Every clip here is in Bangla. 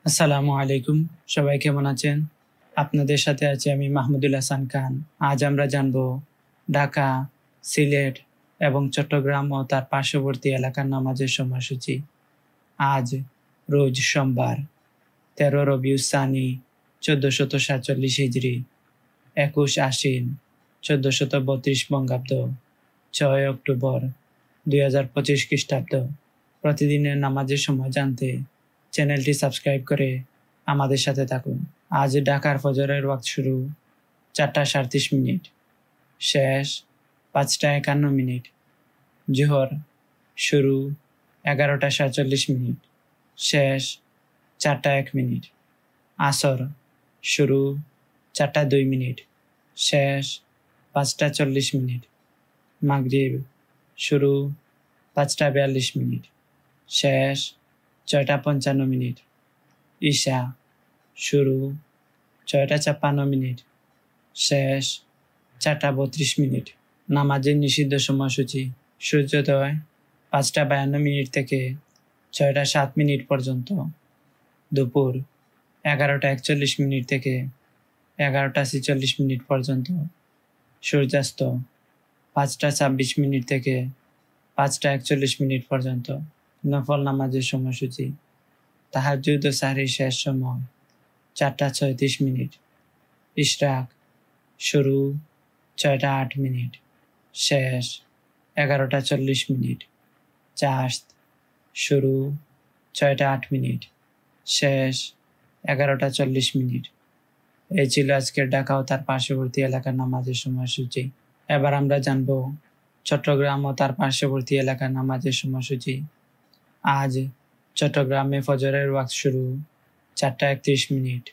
আসসালামু আলাইকুম। সবাই কেমন আছেন? আপনাদের সাথে আছি আমি মাহমুদুল হাসান খান। আজ আমরা জানব ঢাকা, সিলেট এবং চট্টগ্রাম ও তার পার্শ্ববর্তী এলাকার নামাজের সময়সূচি। আজ রোজ সোমবার 13 রবিউল সানি 1447 হিজরি, 21 আশ্বিন 1432 বঙ্গাব্দ, 6 অক্টোবর 2025 খ্রিস্টাব্দ। প্রতিদিনের নামাজের সময় জানতে চ্যানেলটি সাবস্ক্রাইব করে আমাদের সাথে থাকুন। আজ ঢাকার ফজরের ওয়াক্ত শুরু 4:37, শেষ 5:51, জোহর শুরু 11:47, শেষ 4:01, আসর শুরু 4:02, শেষ 5:40, মাগরিব শুরু 5:42, শেষ 6:55, ঈশা শুরু 6:56, শেষ 4:32। নামাজের নিষিদ্ধ সময়সূচি: সূর্যোদয় 5:52 থেকে 6:07 পর্যন্ত, দুপুর 11:41 থেকে 11:46 পর্যন্ত, সূর্যাস্ত 5:26 থেকে 5:41 পর্যন্ত। নফল নামাজের সময়সূচি: তাহাজ্জুদ ও সাহরির শেষ সময় 4:36, ইশরাক শুরু 6:08, শেষ 11:40, চাশত শুরু 6:08, শেষ 11:40। এই ছিল আজকের ঢাকা ও তার পার্শ্ববর্তী এলাকার নামাজের সময়সূচি। এবার আমরা জানব চট্টগ্রাম ও তার পার্শ্ববর্তী এলাকার নামাজের সময়সূচি। আজ চট্টগ্রামে ফজরের ওয়াক্ত শুরু 4:31,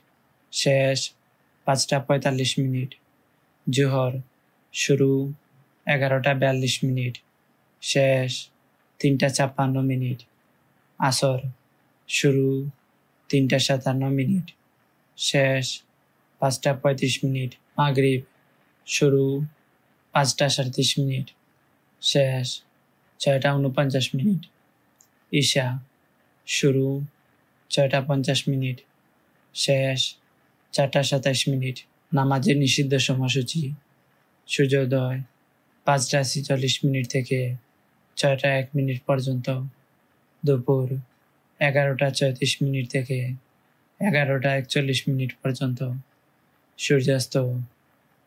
শেষ 5:45, জোহর শুরু 11:42, শেষ 3:56, আসর শুরু 3:57, শেষ 5:35, মাগরিব শুরু 5:37, শেষ 6:49, ঈশা শুরু 6:50, শেষ 4:27। নামাজের নিষিদ্ধ সময়সূচি: সূর্যোদয় 5:46 থেকে 6:01 পর্যন্ত, দুপুর 11:34 থেকে 11:41 পর্যন্ত, সূর্যাস্ত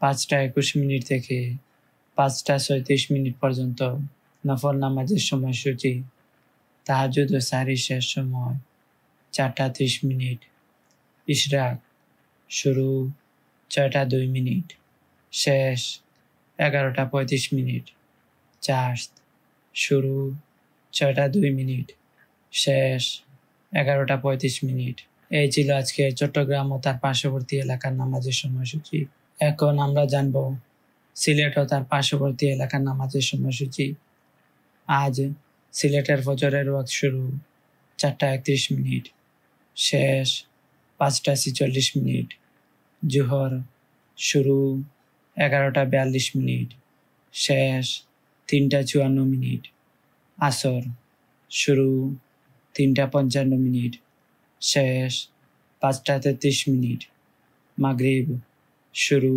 5:21 থেকে 5:37 পর্যন্ত। নফল নামাজের সময়সূচি: তাহাজ্জুদ ও সাহরির শেষ সময় 4:30, ইশরাক শুরু 6:02, শেষ 11:35, চাশত শুরু 6:02, শেষ 11:35। এই ছিল আজকে চট্টগ্রাম ও তার পার্শ্ববর্তী এলাকার নামাজের সময়সূচি। এখন আমরা জানব সিলেট ও তার পার্শ্ববর্তী এলাকার নামাজের সময়সূচি। আজ সিলেটের ফজরের ওয়াক্ত শুরু 4:31, শেষ 5:46, জোহর শুরু 11:42, শেষ 3:54, আসর শুরু 3:55, শেষ 5:33, মাগরিব শুরু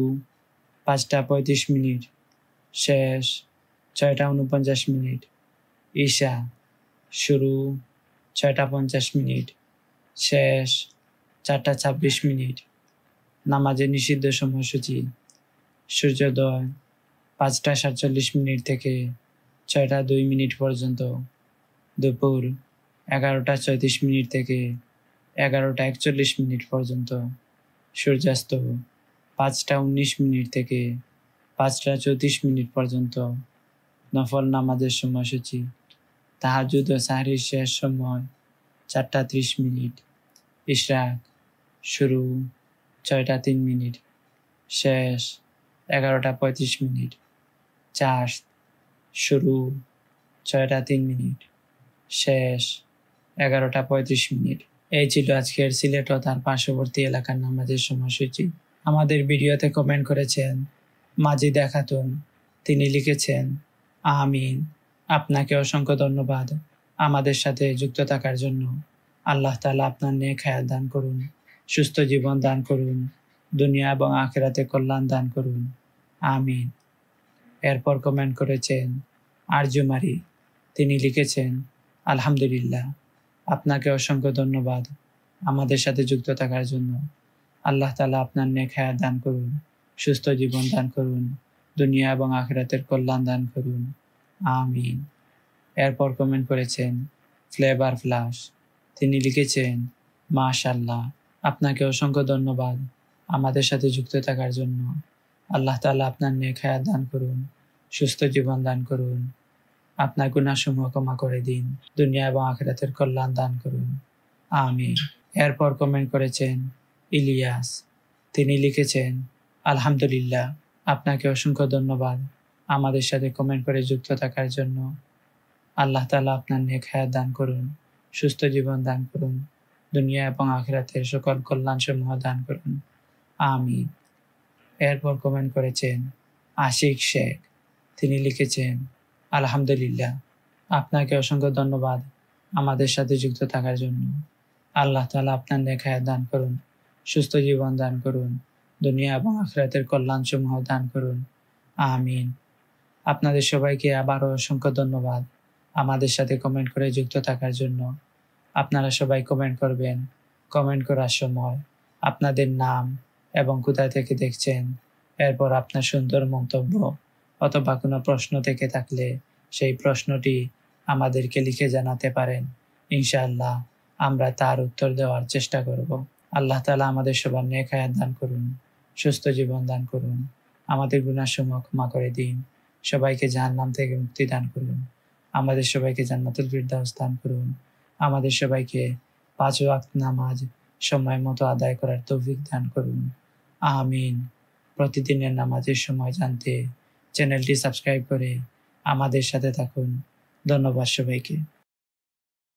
5:35, শেষ 6:49, ঈশা শুরু 6:50, শেষ 4:26। নামাজের নিষিদ্ধ সময়সূচি: সূর্যোদয় 5:47 থেকে 6:02 পর্যন্ত, দুপুর 11:34 থেকে 11:41 পর্যন্ত, সূর্যাস্ত 5:19 থেকে 5:34 পর্যন্ত। নফল নামাজের সময়সূচি: তাহাজ্জুদ ও সাহরির শেষ সময় 4:30, ইশরাক শুরু 6:03, শেষ 11:35, চাশত শুরু 6:03, শেষ 11:35। এই ছিল আজকের সিলেট ও তার পার্শ্ববর্তী এলাকার নামাজের সময়সূচি। আমাদের ভিডিওতে কমেন্ট করেছেন মাজিদা খাতুন। তিনি লিখেছেন, আমিন। আপনাকে অসংখ্য ধন্যবাদ আমাদের সাথে যুক্ত থাকার জন্য। আল্লাহ তাআলা আপনার নেক হায়াত দান করুন, সুস্থ জীবন দান করুন, দুনিয়া এবং আখিরাতে কল্যাণ দান করুন, আমিন। এরপর কমেন্ট করেছেন আরজুমারি। তিনি লিখেছেন, আলহামদুলিল্লাহ, আপনাকে অসংখ্য ধন্যবাদ আমাদের সাথে যুক্ত থাকার জন্য। আল্লাহ তাআলা আপনার নেক হায়াত দান করুন, সুস্থ জীবন দান করুন, দুনিয়া এবং আখিরাতের কল্যাণ দান করুন, আমিন। এরপর কমেন্ট করেছেন ফ্লেভার ফ্লাশ। তিনি লিখেছেন, মাশাআল্লাহ, আপনাকে অসংখ্য ধন্যবাদ আমাদের সাথে যুক্ত থাকার জন্য। আল্লাহ তাআলা আপনার নেক হায়াত দান করুন, সুস্থ জীবন দান করুন, আপনার গুনাহসমূহ ক্ষমা করে দিন, দুনিয়া এবং আখিরাতের কল্যাণ দান করুন, আমিন। এরপর কমেন্ট করেছেন ইলিয়াস। তিনি লিখেছেন, আলহামদুলিল্লাহ, আপনাকে অসংখ্য ধন্যবাদ আমাদের সাথে কমেন্ট করে যুক্ত থাকার জন্য। আল্লাহ তাআলা আপনার নেক হায়াত দান করুন, সুস্থ জীবন দান করুন, দুনিয়া এবং আখিরাতের সকল কল্যাণসমূহ দান করুন, আমিন। এরপর কমেন্ট করেছেন আশিক শেখ। তিনি লিখেছেন, আলহামদুলিল্লাহ, আপনাকে অসংখ্য ধন্যবাদ আমাদের সাথে যুক্ত থাকার জন্য। আল্লাহ তাআলা আপনার নেক হায়াত দান করুন, সুস্থ জীবন দান করুন, দুনিয়া এবং আখিরাতের কল্যাণসমূহ দান করুন, আমিন। আপনাদের সবাইকে আবারও অসংখ্য ধন্যবাদ আমাদের সাথে কমেন্ট করে যুক্ত থাকার জন্য। আপনারা সবাই কমেন্ট করবেন। কমেন্ট করার সময় আপনাদের নাম এবং কোথায় থেকে দেখছেন, এরপর আপনার সুন্দর মন্তব্য অথবা কোনো প্রশ্ন থেকে থাকলে সেই প্রশ্নটি আমাদেরকে লিখে জানাতে পারেন। ইনশাআল্লাহ আমরা তার উত্তর দেওয়ার চেষ্টা করব। আল্লাহ তাআলা আমাদের সবার নেক হায়াত দান করুন, সুস্থ জীবন দান করুন, আমাদের গুনাহসমূহ ক্ষমা করে দিন, সবাইকে জাহান্নাম থেকে মুক্তি দান করুন, আমাদের সবাইকে জান্নাতুল ফিরদাউস দান করুন, আমাদের সবাইকে 5 ওয়াক্ত নামাজ সময় মতো আদায় করার তৌফিক দান করুন, আমিন। প্রতিদিনের নামাজের সময় জানতে চ্যানেলটি সাবস্ক্রাইব করে আমাদের সাথে থাকুন। ধন্যবাদ সবাইকে।